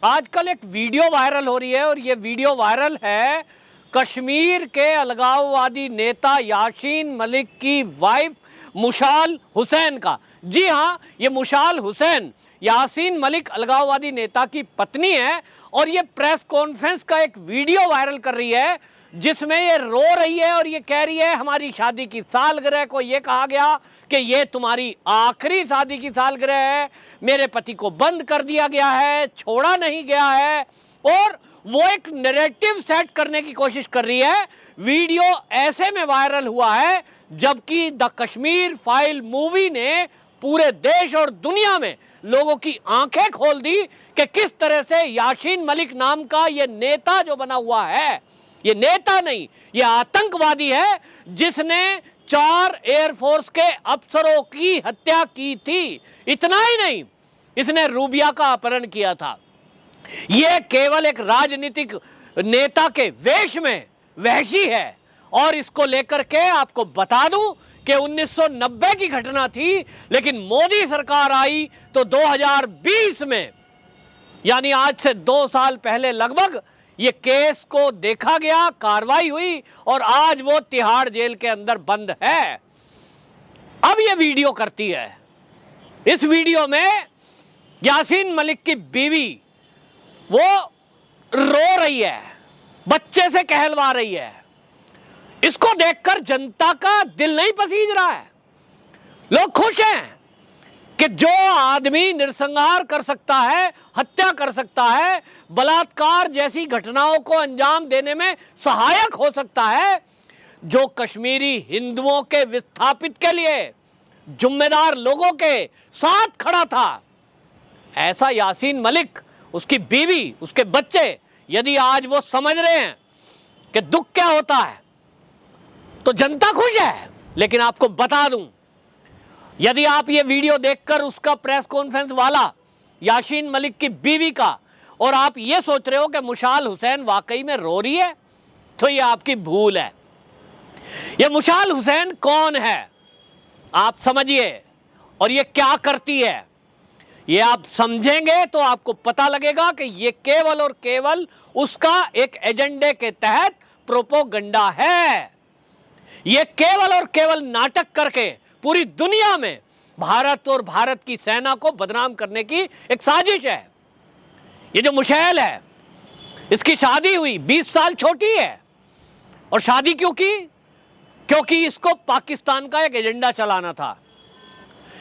आजकल एक video viral हो रही है और ये वीडियो वायरल है कश्मीर के अलगाववादी नेता यासीन मलिक की वाइफ मुशाल हुसैन का। जी हाँ, ये मुशाल हुसैन यासीन मलिक अलगाववादी नेता की पत्नी है और ये प्रेस कॉन्फ्रेंस का एक वीडियो वायरल कर रही है जिसमें ये रो रही है और ये कह रही है हमारी शादी की सालगिरह को ये कहा गया कि ये तुम्हारी आखिरी शादी की सालगिरह है, मेरे पति को बंद कर दिया गया है, छोड़ा नहीं गया है। और वो एक नैरेटिव सेट करने की कोशिश कर रही है। वीडियो ऐसे में वायरल हुआ है जबकि द कश्मीर फाइल मूवी ने पूरे देश और दुनिया में लोगों की आंखें खोल दी कि किस तरह से यासीन मलिक नाम का ये नेता जो बना हुआ है, ये नेता नहीं, ये आतंकवादी है जिसने 4 एयरफोर्स के अफसरों की हत्या की थी। इतना ही नहीं, इसने रूबिया का अपहरण किया था। यह केवल एक राजनीतिक नेता के वेश में वहशी है। और इसको लेकर के आपको बता दूं कि 1990 की घटना थी, लेकिन मोदी सरकार आई तो 2020 में, यानी आज से 2 साल पहले लगभग, ये केस को देखा गया, कार्रवाई हुई और आज वो तिहाड़ जेल के अंदर बंद है। अब ये वीडियो करती है। इस वीडियो में यासीन मलिक की बीवी वो रो रही है, बच्चे से कहलवा रही है। इसको देखकर जनता का दिल नहीं पसीज रहा है। लोग खुश हैं कि जो आदमी नरसंहार कर सकता है, हत्या कर सकता है, बलात्कार जैसी घटनाओं को अंजाम देने में सहायक हो सकता है, जो कश्मीरी हिंदुओं के विस्थापित के लिए जिम्मेदार लोगों के साथ खड़ा था, ऐसा यासीन मलिक, उसकी बीवी, उसके बच्चे, यदि आज वो समझ रहे हैं कि दुख क्या होता है तो जनता खुश है। लेकिन आपको बता दूं, यदि आप ये वीडियो देखकर उसका प्रेस कॉन्फ्रेंस वाला यासीन मलिक की बीवी का, और आप ये सोच रहे हो कि मुशाल हुसैन वाकई में रो रही है, तो ये आपकी भूल है। ये मुशाल हुसैन कौन है आप समझिए, और ये क्या करती है ये आप समझेंगे तो आपको पता लगेगा कि ये केवल और केवल उसका एक एजेंडे के तहत प्रोपोगंडा है। ये केवल और केवल नाटक करके पूरी दुनिया में भारत और भारत की सेना को बदनाम करने की एक साजिश है। ये जो मुशैल है, इसकी शादी हुई 20 साल छोटी है। और शादी क्यों की? क्योंकि इसको पाकिस्तान का एक एजेंडा चलाना था।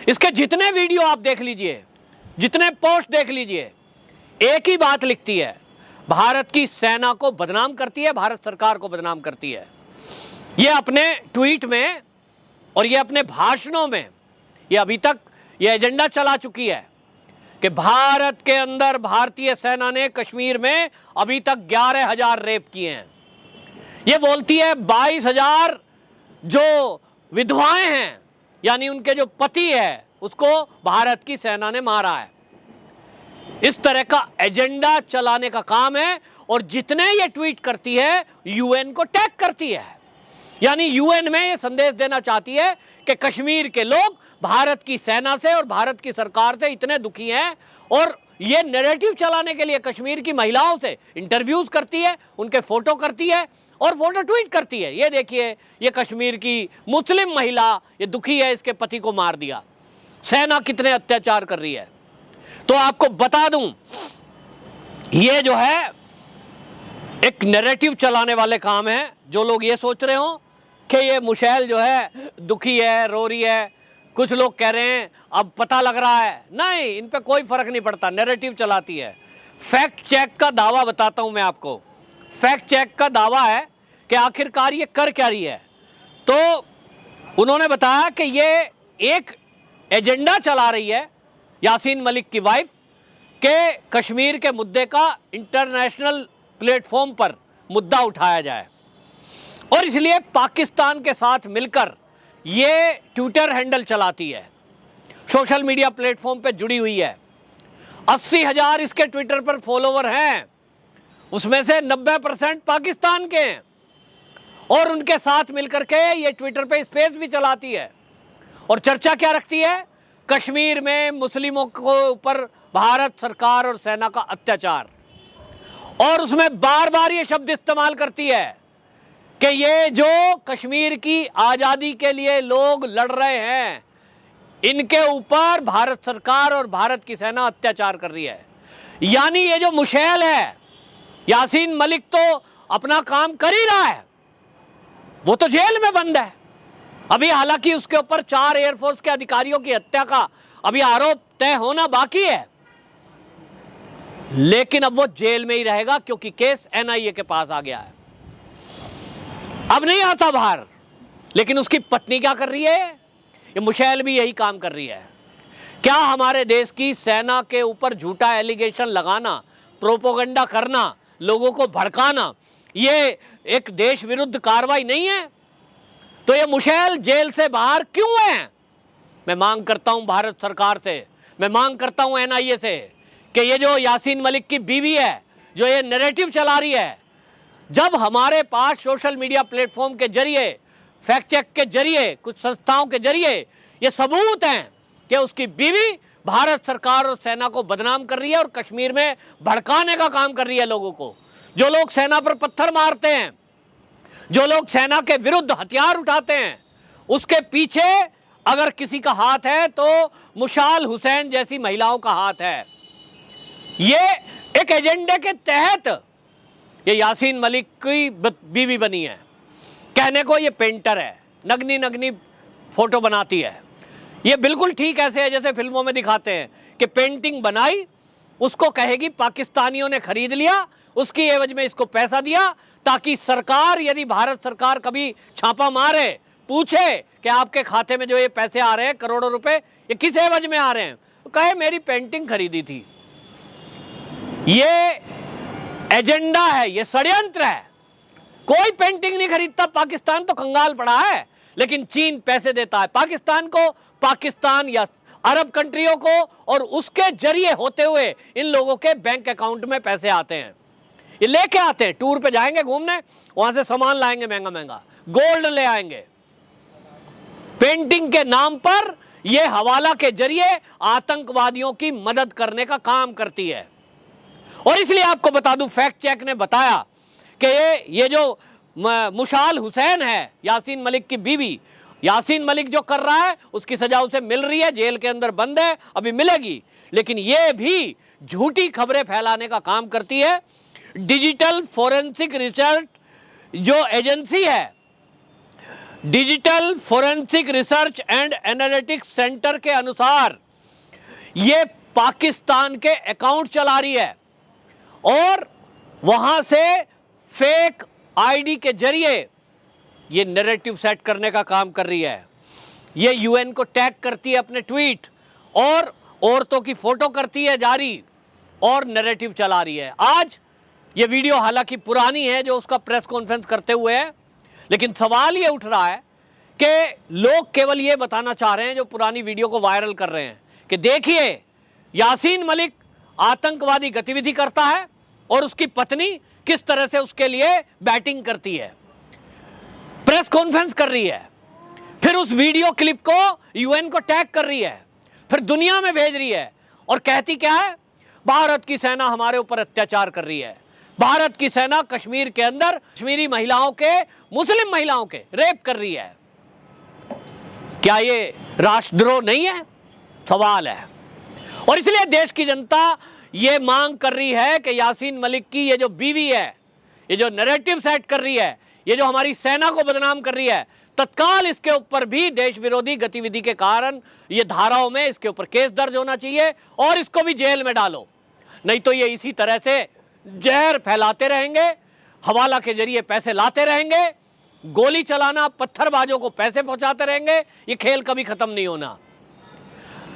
इसके जितने वीडियो आप देख लीजिए, जितने पोस्ट देख लीजिए, एक ही बात लिखती है, भारत की सेना को बदनाम करती है, भारत सरकार को बदनाम करती है। ये अपने ट्वीट में और ये अपने भाषणों में ये अभी तक ये एजेंडा चला चुकी है कि भारत के अंदर भारतीय सेना ने कश्मीर में अभी तक 11,000 रेप किए हैं। ये बोलती है 22,000 जो विधवाएं हैं, यानी उनके जो पति है, उसको भारत की सेना ने मारा है। इस तरह का एजेंडा चलाने का काम है। और जितने ये ट्वीट करती है, यूएन को टैग करती है, यानी यूएन में ये संदेश देना चाहती है कि कश्मीर के लोग भारत की सेना से और भारत की सरकार से इतने दुखी हैं। और ये नैरेटिव चलाने के लिए कश्मीर की महिलाओं से इंटरव्यूज करती है, उनके फोटो करती है और फोटो ट्वीट करती है। ये देखिए, ये कश्मीर की मुस्लिम महिला ये दुखी है, इसके पति को मार दिया। सेना कितने अत्याचार कर रही है। तो आपको बता दूं, ये जो है एक नैरेटिव चलाने वाले काम है। जो लोग ये सोच रहे हो कि ये मुशैल जो है दुखी है, रो रही है, कुछ लोग कह रहे हैं अब पता लग रहा है, नहीं, इन पे कोई फर्क नहीं पड़ता, नैरेटिव चलाती है। फैक्ट चेक का दावा बताता हूं मैं आपको। फैक्ट चेक का दावा है कि आखिरकार ये कर क्या रही है। तो उन्होंने बताया कि ये एक एजेंडा चला रही है यासीन मलिक की वाइफ के कश्मीर के मुद्दे का इंटरनेशनल प्लेटफॉर्म पर मुद्दा उठाया जाए, और इसलिए पाकिस्तान के साथ मिलकर ये ट्विटर हैंडल चलाती है, सोशल मीडिया प्लेटफॉर्म पे जुड़ी हुई है। 80,000 इसके ट्विटर पर फॉलोवर हैं, उसमें से 90% पाकिस्तान के हैं। और उनके साथ मिलकर के ये ट्विटर पे स्पेस भी चलाती है। और चर्चा क्या रखती है? कश्मीर में मुस्लिमों को ऊपर भारत सरकार और सेना का अत्याचार, और उसमें बार बार ये शब्द इस्तेमाल करती है कि ये जो कश्मीर की आजादी के लिए लोग लड़ रहे हैं, इनके ऊपर भारत सरकार और भारत की सेना अत्याचार कर रही है। यानी ये जो मुशैल है, यासीन मलिक तो अपना काम कर ही रहा है, वो तो जेल में बंद है अभी। हालांकि उसके ऊपर 4 एयरफोर्स के अधिकारियों की हत्या का अभी आरोप तय होना बाकी है, लेकिन अब वो जेल में ही रहेगा क्योंकि केस एनआईए के पास आ गया है, अब नहीं आता बाहर। लेकिन उसकी पत्नी क्या कर रही है? ये मुशैल भी यही काम कर रही है। क्या हमारे देश की सेना के ऊपर झूठा एलिगेशन लगाना, प्रोपोगंडा करना, लोगों को भड़काना, ये एक देश विरुद्ध कार्रवाई नहीं है? तो ये मुशैल जेल से बाहर क्यों है? मैं मांग करता हूं भारत सरकार से, मैं मांग करता हूं एनआईए से कि ये जो यासीन मलिक की बीवी है, जो ये नैरेटिव चला रही है, जब हमारे पास सोशल मीडिया प्लेटफॉर्म के जरिए, फैक्ट चेक के जरिए, कुछ संस्थाओं के जरिए ये सबूत हैं कि उसकी बीवी भारत सरकार और सेना को बदनाम कर रही है और कश्मीर में भड़काने का काम कर रही है लोगों को। जो लोग सेना पर पत्थर मारते हैं, जो लोग सेना के विरुद्ध हथियार उठाते हैं, उसके पीछे अगर किसी का हाथ है तो मुशाल हुसैन जैसी महिलाओं का हाथ है। ये एक एजेंडे के तहत ये यासीन मलिक की बीवी बनी है। कहने को ये पेंटर है, नगनी नगनी फोटो बनाती है। ये बिल्कुल ठीक ऐसे है जैसे फिल्मों में दिखाते हैं कि पेंटिंग बनाई, उसको कहेगी पाकिस्तानियों ने खरीद लिया, उसकी एवज में इसको पैसा दिया, ताकि सरकार, यदि भारत सरकार कभी छापा मारे, पूछे कि आपके खाते में जो ये पैसे आ रहे हैं करोड़ों रुपए, ये किस एवज में आ रहे हैं, तो कहे मेरी पेंटिंग खरीदी थी। ये एजेंडा है, ये षड्यंत्र है। कोई पेंटिंग नहीं खरीदता, पाकिस्तान तो कंगाल पड़ा है, लेकिन चीन पैसे देता है पाकिस्तान को, पाकिस्तान या अरब कंट्रियों को, और उसके जरिए होते हुए इन लोगों के बैंक अकाउंट में पैसे आते हैं। ये लेके आते हैं, टूर पे जाएंगे घूमने, वहां से सामान लाएंगे महंगा महंगा, गोल्ड ले आएंगे। पेंटिंग के नाम पर ये हवाला के जरिए आतंकवादियों की मदद करने का काम करती है। और इसलिए आपको बता दूं, फैक्ट चेक ने बताया कि ये जो मुशाल हुसैन है, यासीन मलिक की बीवी, यासीन मलिक जो कर रहा है उसकी सजा उसे मिल रही है, जेल के अंदर बंद है, अभी मिलेगी, लेकिन ये भी झूठी खबरें फैलाने का काम करती है। डिजिटल फोरेंसिक रिसर्च जो एजेंसी है, digital forensic research and analytics centre के अनुसार ये पाकिस्तान के अकाउंट चला रही है और वहां से फेक आईडी के जरिए ये नैरेटिव सेट करने का काम कर रही है। ये यूएन को टैग करती है अपने ट्वीट, और औरतों की फोटो करती है जारी, और नैरेटिव चला रही है। आज ये वीडियो हालांकि पुरानी है जो उसका प्रेस कॉन्फ्रेंस करते हुए है, लेकिन सवाल ये उठ रहा है कि लोग केवल ये बताना चाह रहे हैं, जो पुरानी वीडियो को वायरल कर रहे हैं, कि देखिए यासीन मलिक आतंकवादी गतिविधि करता है और उसकी पत्नी किस तरह से उसके लिए बैटिंग करती है, प्रेस कॉन्फ्रेंस कर रही है, फिर उस वीडियो क्लिप को यूएन को टैग कर रही है, फिर दुनिया में भेज रही है, और कहती क्या है? भारत की सेना हमारे ऊपर अत्याचार कर रही है, भारत की सेना कश्मीर के अंदर कश्मीरी महिलाओं के, मुस्लिम महिलाओं के रेप कर रही है। क्या ये राष्ट्रद्रोह नहीं है? सवाल है। और इसलिए देश की जनता ये मांग कर रही है कि यासीन मलिक की ये जो बीवी है, ये जो नैरेटिव सेट कर रही है, ये जो हमारी सेना को बदनाम कर रही है, तत्काल इसके ऊपर भी देश विरोधी गतिविधि के कारण ये धाराओं में इसके ऊपर केस दर्ज होना चाहिए और इसको भी जेल में डालो। नहीं तो ये इसी तरह से जहर फैलाते रहेंगे, हवाला के जरिए पैसे लाते रहेंगे, गोली चलाना, पत्थरबाजों को पैसे पहुंचाते रहेंगे, ये खेल कभी खत्म नहीं होना।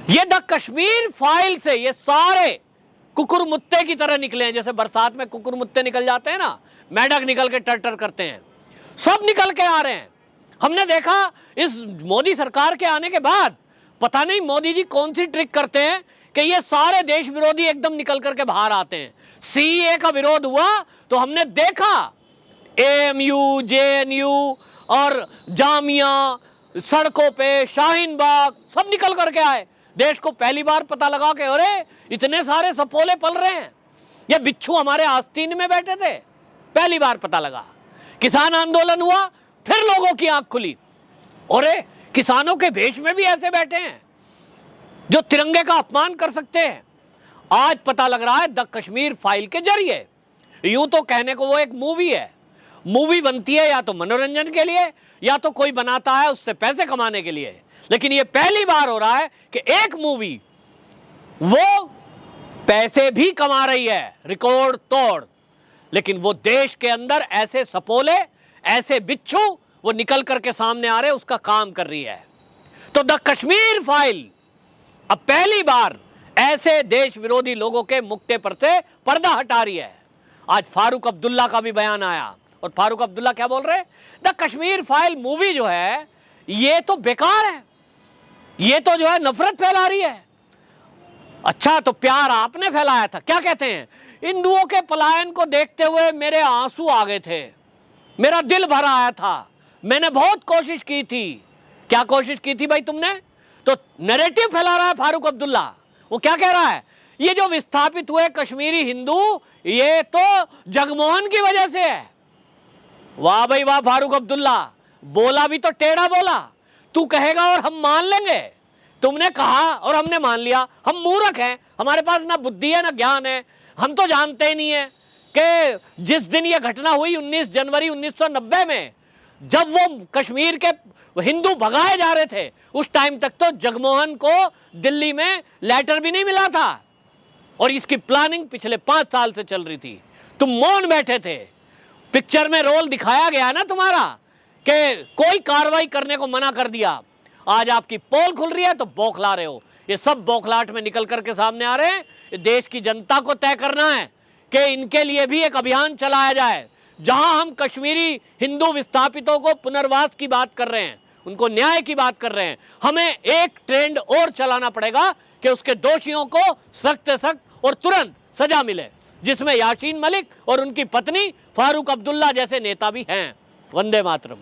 ये द कश्मीर फाइल से ये सारे कुकुर मुत्ते की तरह निकले हैं, जैसे बरसात में कुकुर मुत्ते निकल जाते हैं ना, मेढक निकल के टर करते हैं, सब निकल के आ रहे हैं। हमने देखा इस मोदी सरकार के आने के बाद, पता नहीं मोदी जी कौन सी ट्रिक करते हैं कि ये सारे देश विरोधी एकदम निकल करके बाहर आते हैं। सीए का विरोध हुआ तो हमने देखा एएमयू, जेएनयू और जामिया, सड़कों पे, शाहीन बाग, सब निकल करके आए, देश को पहली बार पता लगा कि अरे इतने सारे सपोले पल रहे हैं, ये बिच्छू हमारे आस्तीन में बैठे थे, पहली बार पता लगा। किसान आंदोलन हुआ, फिर लोगों की आंख खुली, अरे किसानों के भेष में भी ऐसे बैठे हैं जो तिरंगे का अपमान कर सकते हैं। आज पता लग रहा है द कश्मीर फाइल के जरिए। यूं तो कहने को वो एक मूवी है, मूवी बनती है या तो मनोरंजन के लिए या तो कोई बनाता है उससे पैसे कमाने के लिए, लेकिन ये पहली बार हो रहा है कि एक मूवी वो पैसे भी कमा रही है रिकॉर्ड तोड़, लेकिन वो देश के अंदर ऐसे सपोले, ऐसे बिच्छू वो निकल करके सामने आ रहे, उसका काम कर रही है। तो द कश्मीर फाइल अब पहली बार ऐसे देश विरोधी लोगों के मुक्ते पर से पर्दा हटा रही है। आज फारूक अब्दुल्ला का भी बयान आया, और फारूक अब्दुल्ला क्या बोल रहे हैं, द कश्मीर फाइल मूवी जो है ये तो बेकार है, ये तो जो है नफरत फैला रही है। अच्छा, तो प्यार आपने फैलाया था। क्या कहते हैं, हिंदुओं के पलायन को देखते हुए मेरे आंसू आ गए थे, मेरा दिल भर आया था, मैंने बहुत कोशिश की थी। क्या कोशिश की थी भाई तुमने? तो नैरेटिव फैला रहा है फारूक अब्दुल्ला। वो क्या कह रहा है, ये जो विस्थापित हुए कश्मीरी हिंदू ये तो जगमोहन की वजह से है। वाह भाई वाह फारूक अब्दुल्ला, बोला भी तो टेढ़ा बोला। तू कहेगा और हम मान लेंगे, तुमने कहा और हमने मान लिया। हम मूर्ख हैं, हमारे पास ना बुद्धि है ना ज्ञान है, हम तो जानते ही नहीं है कि जिस दिन ये घटना हुई 19 जनवरी 1990 में, जब वो कश्मीर के हिंदू भगाए जा रहे थे, उस टाइम तक तो जगमोहन को दिल्ली में लेटर भी नहीं मिला था, और इसकी प्लानिंग पिछले 5 साल से चल रही थी। तुम मौन बैठे थे, पिक्चर में रोल दिखाया गया ना तुम्हारा कि कोई कार्रवाई करने को मना कर दिया। आज आपकी पोल खुल रही है तो बौखला रहे हो। ये सब बौखलाहट में निकल करके सामने आ रहे हैं। देश की जनता को तय करना है कि इनके लिए भी एक अभियान चलाया जाए, जहां हम कश्मीरी हिंदू विस्थापितों को पुनर्वास की बात कर रहे हैं, उनको न्याय की बात कर रहे हैं। हमें एक ट्रेंड और चलाना पड़ेगा कि उसके दोषियों को सख्त से सख्त और तुरंत सजा मिले, जिसमें यासीन मलिक और उनकी पत्नी फारूक अब्दुल्ला जैसे नेता भी हैं। वंदे मातरम।